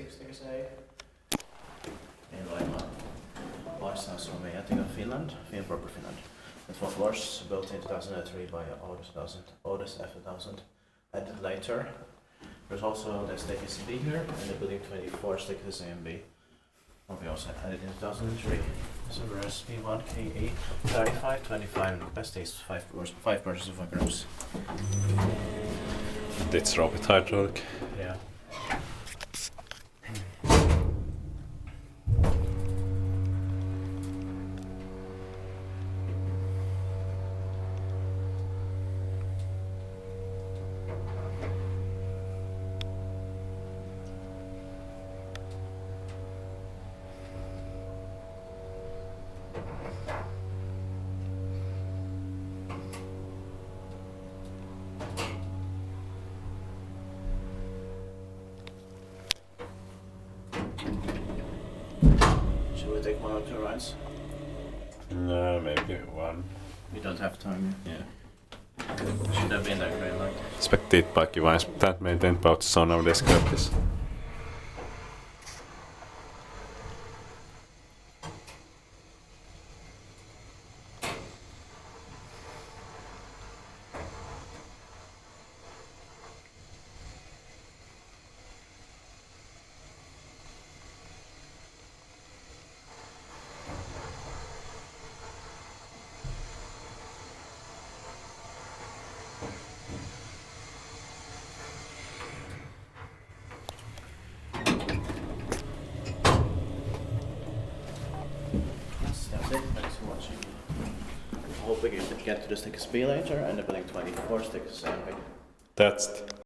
36 degrees A in Loimaa. License from Vesikoskenkatu, Finland, proper Finland. With 4 floors, built in 2003 by Otis F1000. Added later. There's also the staircase B here, and the building 24 staircase A and B. We also added in 2003. So there's B1, KE, 35, 25, best is 5 persons of 5 rooms. It's robot hydraulic. Yeah. Should we take 1 or 2 rides? No, maybe 1. We don't have time. Yeah. Should have been there green light. Spektiitpaikki pitää meidän about sonar descriptis. That's it. Thanks for watching. I hope we get to the stickers B later and the building 24 stickers A. That's it.